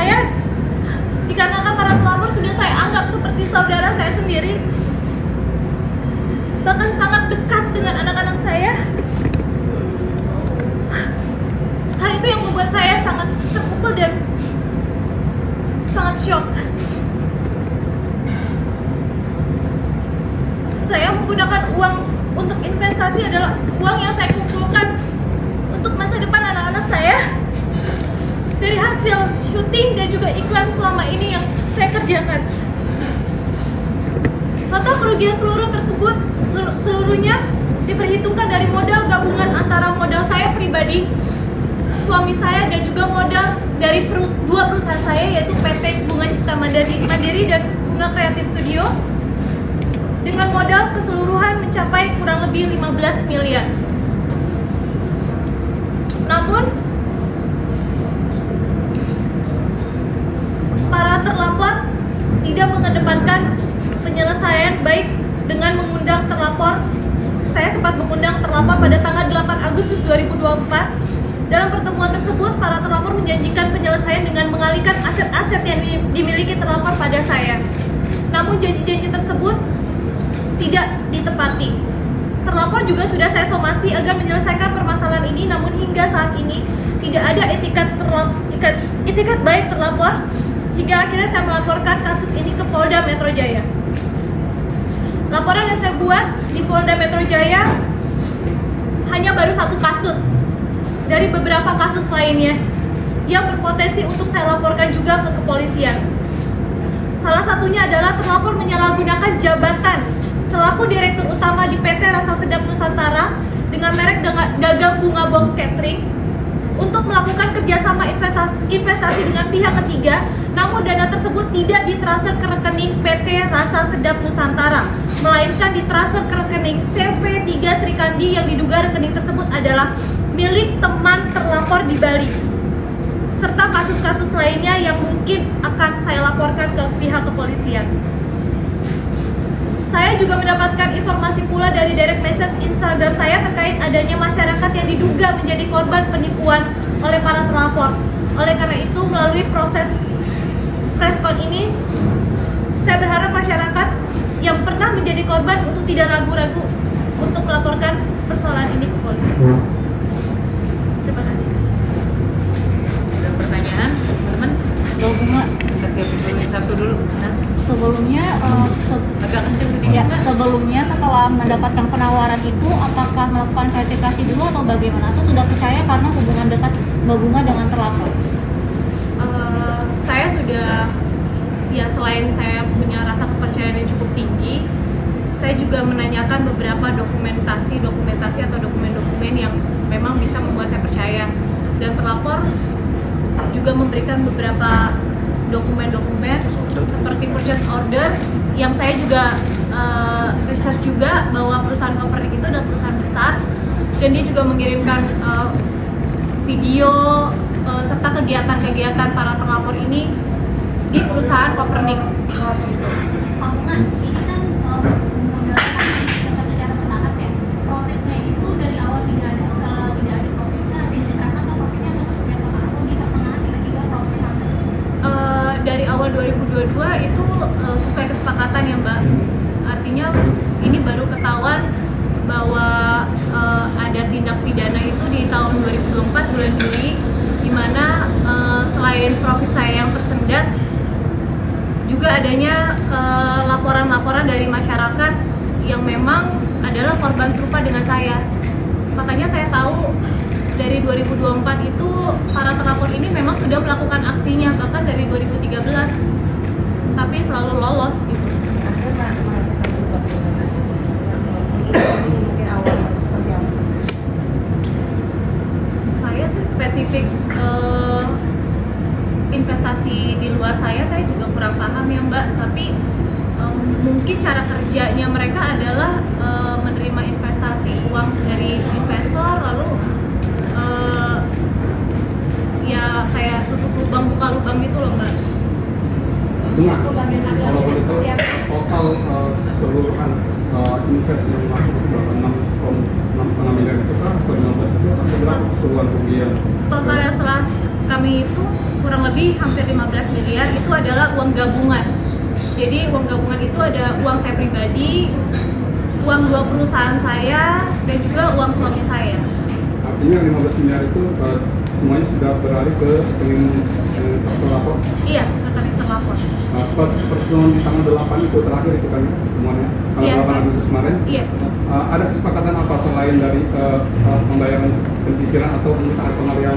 saya, dikarenakan para pelapor sudah saya anggap seperti saudara saya sendiri, bahkan sangat dekat dengan anak-anak saya. Hal itu yang membuat saya sangat terpukul dan sangat shock. Saya menggunakan uang untuk investasi adalah uang yang saya kumpulkan untuk masa depan anak-anak saya dari hasil syuting dan juga iklan selama ini yang saya kerjakan. Total kerugian seluruhnya diperhitungkan dari modal gabungan antara modal saya pribadi, suami saya, dan juga modal dari dua perusahaan saya, yaitu PT Bunga Cipta Mandiri dan Bunga Kreatif Studio, dengan modal keseluruhan mencapai kurang lebih 15 miliar. Namun para terlapor tidak mengedepankan penyelesaian baik dengan mengundang terlapor. Saya sempat mengundang terlapor pada tanggal 8 Agustus 2024. Dalam pertemuan tersebut, para terlapor menjanjikan penyelesaian dengan mengalihkan aset-aset yang dimiliki terlapor pada saya. Namun janji-janji tersebut tidak ditepati. Terlapor juga sudah saya somasi agar menyelesaikan permasalahan ini, namun hingga saat ini tidak ada itikat baik terlapor, hingga akhirnya saya melaporkan kasus ini ke Polda Metro Jaya. Laporan yang saya buat di Polda Metro Jaya hanya baru satu kasus dari beberapa kasus lainnya yang berpotensi untuk saya laporkan juga ke kepolisian. Salah satunya adalah terlapor menyalahgunakan jabatan selaku Direktur Utama di PT Rasa Sedap Nusantara dengan merek Dagang Bunga Box Catering untuk melakukan kerjasama investasi dengan pihak ketiga, namun dana tersebut tidak ditransfer ke rekening PT Rasa Sedap Nusantara, melainkan ditransfer ke rekening CV3 Sri Kandi yang diduga rekening tersebut adalah milik teman terlapor di Bali, serta kasus-kasus lainnya yang mungkin akan saya laporkan ke pihak kepolisian. Saya juga mendapatkan informasi pula dari direct message Instagram saya terkait adanya masyarakat yang diduga menjadi korban penipuan oleh para terlapor. Oleh karena itu, melalui proses respon ini, saya berharap masyarakat yang pernah menjadi korban untuk tidak ragu-ragu untuk melaporkan persoalan ini ke polisi. Terima kasih. Ada pertanyaan, teman-teman? Bunga, Kasih satu dulu. Nah, sebelumnya agak kenceng sedikit. ya, sebelumnya setelah mendapatkan penawaran itu, apakah melakukan verifikasi dulu atau bagaimana? Atau sudah percaya karena hubungan dekat Mbak Bunga dengan terlapor? Saya sudah, ya selain saya punya rasa kepercayaan yang cukup tinggi, saya juga menanyakan beberapa dokumentasi atau dokumen-dokumen yang memang bisa membuat saya percaya. Dan terlapor juga memberikan beberapa dokumen-dokumen seperti purchase order yang saya juga research juga bahwa perusahaan Kopernik itu adalah perusahaan besar, dan dia juga mengirimkan video serta kegiatan-kegiatan para terlapor ini di perusahaan Kopernik. Pak Bunga, ini kan memudahkan secara semangat ya. Profitnya itu dari awal tidak ada profitnya, diserahkan ke profitnya atau seperti apa? Atau di pertengahan tiba-tiba profit masuk? Dari awal 2022 itu sesuai kesepakatan ya Mbak. Artinya ini baru ketahuan bahwa ada tindak pidana itu di tahun 2024 bulan Juli, di mana selain profit saya yang tersendat, juga adanya laporan-laporan dari masyarakat yang memang adalah korban serupa dengan saya. Makanya saya tahu dari 2024 itu para terlapor ini memang sudah melakukan aksinya, bahkan dari 2013, tapi selalu lolos gitu. Saya sih spesifik investasi di luar saya juga kurang paham ya Mbak, tapi mungkin cara kerjanya mereka adalah menerima investasi uang dari investor, lalu ya kayak tutup lubang buka lubang gitu loh Mbak. Bunga, kalau boleh tahu total keseluruhan invest yang masuk itu berapa? 6,6 miliar itu kan atau 16 itu atau berapa keseluruhan kerugian? Total yang setelah kami itu kurang kurang lebih hampir 15 miliar itu adalah uang gabungan. Jadi uang gabungan itu ada uang saya pribadi, uang 2 perusahaan saya, dan juga uang suami saya. Artinya 15 miliar itu semuanya sudah beralih ke rekening terlapor. Iya, rekening terlapor. Pertemuan di tanggal 8 itu terakhir itu kan semuanya, tanggal Iya, 8 Agustus kemarin. Iya. Ada kesepakatan apa selain dari pembayaran pencicilan atau misalnya pengalihan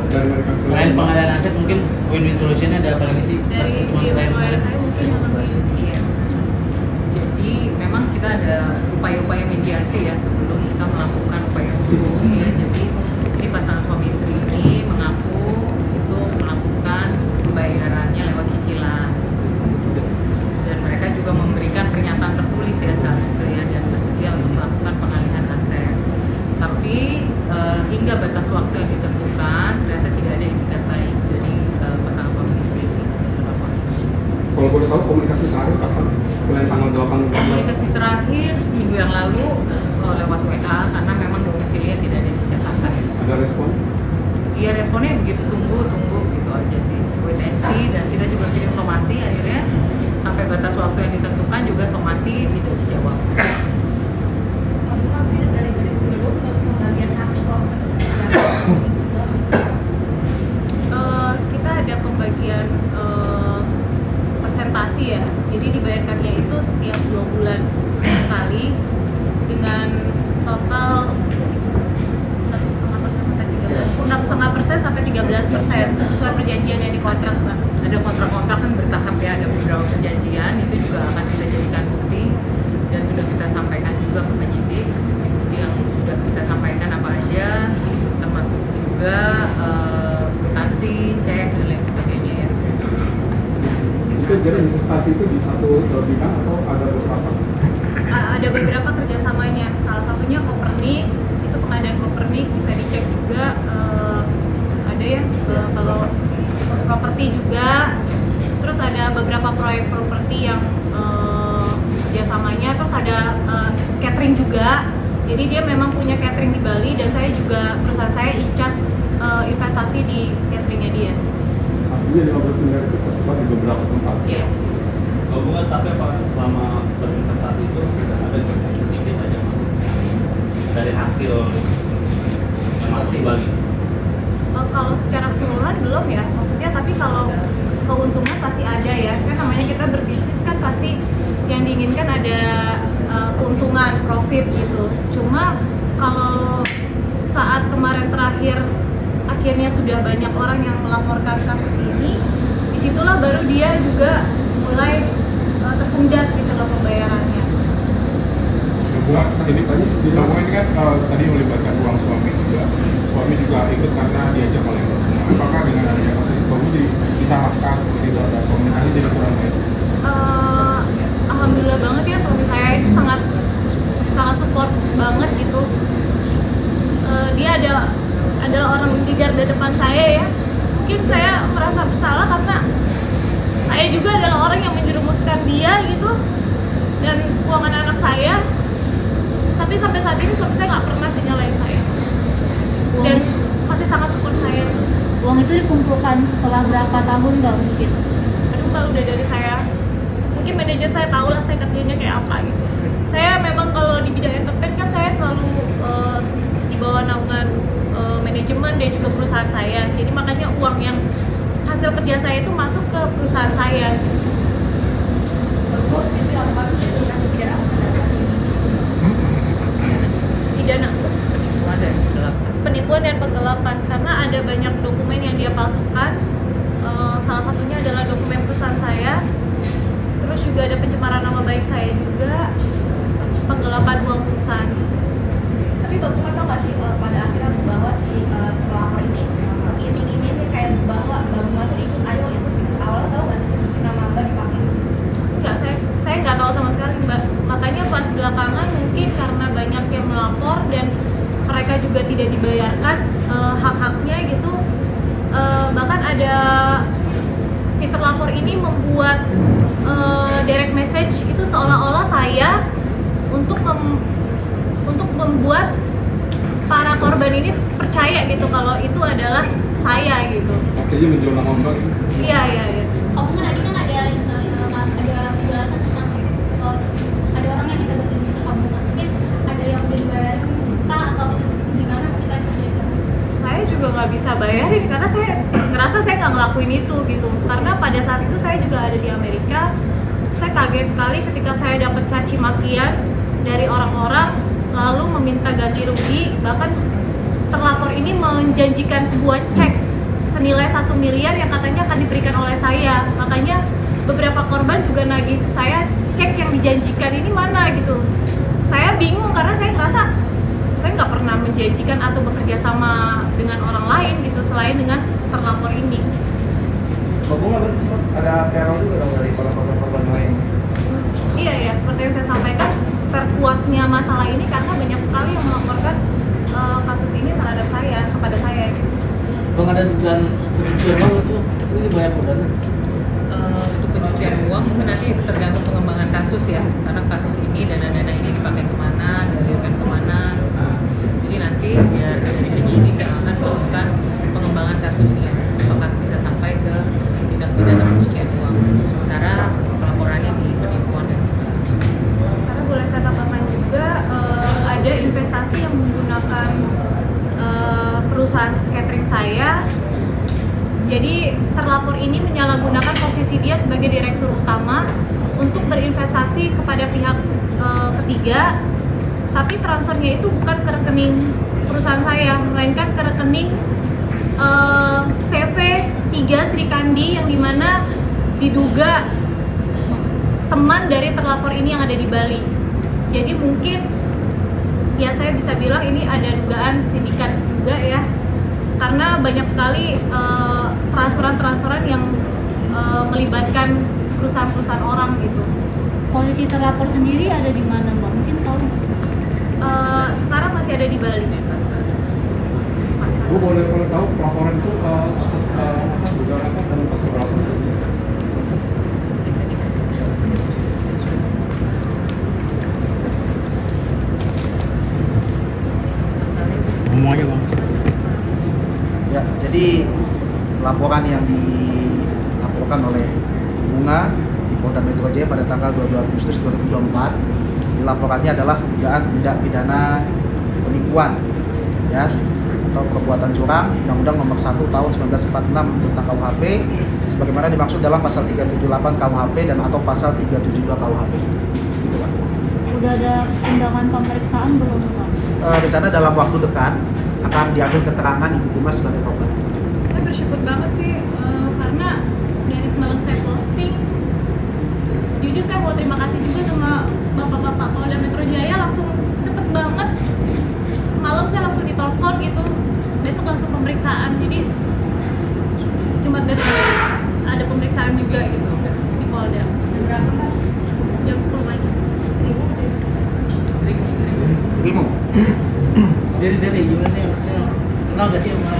dari mereka? Selain pengalihan aset, mungkin win-win solutionnya ada apa lagi sih? Pas Dari pertemuan terakhir kemarin. saya mungkin akan begini. Iya. Jadi memang kita ada upaya-upaya mediasi ya sebelum kita melakukan upaya hukum ya. Jadi ini pasangan suami istri ini mengaku untuk melakukan pembayarannya lewat cicilan. Dan mereka juga memberikan pernyataan tertulis ya saat itu ya, dan bersedia untuk melakukan pengalihan aset. Tapi hingga batas waktu yang ditentukan ternyata tidak ada itikat baik dari pasangan suami istri ini. Kalau boleh tahu komunikasi terakhir kapan? Selain tanggal 8 Komunikasi terakhir seminggu yang lalu lewat WA karena memang domisilinya tidak ada di Jakarta ya. ada respon? Iya, responnya begitu tunggu gitu aja sih, wait and see. Dan kita juga kirim somasi, akhirnya sampai batas waktu yang ditentukan juga somasi tidak dijawab. Kita ada pembagian persentasi ya, jadi dibayarkannya itu setiap 2 bulan sekali dengan total 6,5% sampai 13% sesuai perjanjian yang dikontrak, Mbak. Ada kontrak-kontrak kan bertahap ya, ada beberapa perjanjian, itu juga akan kita jadikan bukti dan sudah kita sampaikan juga ke penyidik yang sudah kita sampaikan apa aja, termasuk juga kwitansi, cek dan lain sebagainya ya. Itu jadi investasi itu di satu bidang atau ada beberapa? Ada beberapa kerjasamanya, salah satunya Kopernik, itu pengadaan Kopernik, bisa dicek juga. Ada ya kalau properti juga, terus ada beberapa proyek properti yang kerjasamanya, terus ada catering juga. Jadi dia memang punya catering di Bali dan saya juga, perusahaan saya in-charge investasi di cateringnya dia. Artinya 15 miliar itu tersebar di beberapa tempat. Iya. Hubungan tapi apa selama berinvestasi itu tidak ada sedikit aja mas dari hasil yang masih di Bali. Kalau secara keseluruhan belum ya, maksudnya, tapi kalau keuntungan pasti ada ya, kan namanya kita berbisnis kan pasti yang diinginkan ada keuntungan, profit gitu. Cuma kalau saat kemarin terakhir akhirnya sudah banyak orang yang melaporkan kasus ini, disitulah baru dia juga mulai tersendat gitu loh pembayarannya. Buat ini banyak di Lampung ini kan tadi melibatkan uang suami juga ikut karena diajak oleh ibunya. Apakah dengan adanya kasus suami disamakan seperti itu, ada komunikasi jadi kurang baik? Alhamdulillah banget ya, suami saya itu sangat support banget gitu. Dia adalah orang di garda depan saya ya. Mungkin saya merasa bersalah karena saya juga adalah orang yang menjerumuskan dia gitu, dan keuangan anak saya. Tapi sampai saat ini suami saya nggak pernah sih nyalain saya, dan masih sangat support saya. Uang itu dikumpulkan setelah berapa tahun Mbak mungkin? Aduh Mbak, udah dari saya, mungkin manajer saya tahu lah saya kerjanya kayak apa gitu. Saya memang kalau di bidang entertain kan saya selalu di bawah naungan manajemen dan juga perusahaan saya. Jadi makanya uang yang hasil kerja saya itu masuk ke perusahaan saya. Pidana. Penipuan dan penggelapan, karena ada banyak dokumen yang dia palsukan. Salah satunya adalah dokumen perusahaan saya, terus juga ada pencemaran nama baik saya juga, penggelapan uang perusahaan. Tapi bagaimana tau gak sih pada akhirnya bahwa si pelapor ini iming-imingnya kayak bahwa Mbak Bunga tuh ikut, ayo ikut awalnya tau gak sih nama Mbak dipakai? Enggak, saya nggak tahu sama sekali Mbak. Makanya pas belakangan mungkin karena banyak yang melapor dan mereka juga tidak dibayarkan hak-haknya gitu. Bahkan ada si terlapor ini membuat direct message itu seolah-olah saya untuk membuat para korban ini percaya gitu kalau itu adalah saya gitu. Oke, artinya menjual nama Mbak. Iya. Kamu tadi kan ada penjelasan tentang ada orang yang kita bagi ke kamu, mungkin ada yang udah dibayarin kah atau itu gimana, mungkin responnya itu? Saya juga nggak bisa bayarin karena saya ngerasa saya nggak ngelakuin itu gitu. Karena pada saat itu saya juga ada di Amerika. Saya kaget sekali ketika saya dapat caci makian dari orang-orang lalu meminta ganti rugi, bahkan terlapor ini menjanjikan sebuah cek senilai 1 miliar yang katanya akan diberikan oleh saya. Makanya beberapa korban juga nagih ke saya, cek yang dijanjikan ini mana gitu. Saya bingung karena saya ngerasa saya nggak pernah menjanjikan atau bekerja sama dengan orang lain gitu selain dengan terlapor ini. Hubungan berarti sempat ada teror juga dong dari para korban lain. Iya, seperti yang saya sampaikan, terkuatnya masalah ini karena banyak sekali yang melaporkan kasus ini terhadap saya, kepada saya gitu. Bang, ada dugaan pencucian uang itu ini banyak uang. Untuk pencucian uang mungkin nanti tergantung pengembangan kasus ya, karena kasus ini dana-dana ini dipakai kemana, dialirkan kemana. Jadi nanti biar dari penyidik yang akan melakukan pengembangan kasusnya, apakah bisa sampai ke tindak pidana pencucian uang. Sementara pelaporannya di penipuan dan Karena boleh saya tambahkan juga ada investasi yang menggunakan perusahaan catering saya. Jadi terlapor ini menyalahgunakan posisi dia sebagai direktur utama untuk berinvestasi kepada pihak ketiga, tapi transfernya itu bukan ke rekening perusahaan saya, melainkan ke rekening CV 3 Sri Kandi yang dimana diduga teman dari terlapor ini yang ada di Bali. Jadi mungkin ya saya bisa bilang ini ada dugaan sindikat juga ya, karena banyak sekali transferan yang melibatkan perusahaan-perusahaan orang gitu. Posisi terlapor sendiri ada di mana, Mbak? Mungkin tahu? Sekarang masih ada di Bali. Bu, boleh tahu pelaporan itu atas dugaan apa dan kasus berapa? Ngomong aja bang. Ya, jadi laporan yang dilaporkan oleh Bunga di Polda Metro Jaya pada tanggal 22 Agustus 2024, dilaporannya adalah dugaan tindak pidana penipuan ya atau perbuatan curang, Undang-Undang Nomor 1 Tahun 1946 tentang KUHP sebagaimana dimaksud dalam pasal 378 KUHP dan atau pasal 372 KUHP. Gitu, Pak. Udah ada tindakan pemeriksaan belum, Mbak? Rencana dalam waktu dekat akan diambil keterangan Ibu Bunga sebagai korban. Saya bersyukur banget sih karena dari semalam saya posting, jujur saya mau terima kasih juga sama bapak-bapak Polda Metro Jaya, langsung cepet banget. Malam saya langsung ditelepon gitu, besok langsung pemeriksaan. Jadi Jumat besok ada pemeriksaan juga gitu di Polda. Jam berapa, Pak? Jam 10 pagi. Terima. Dari gimana nih? Kenal gak sih sama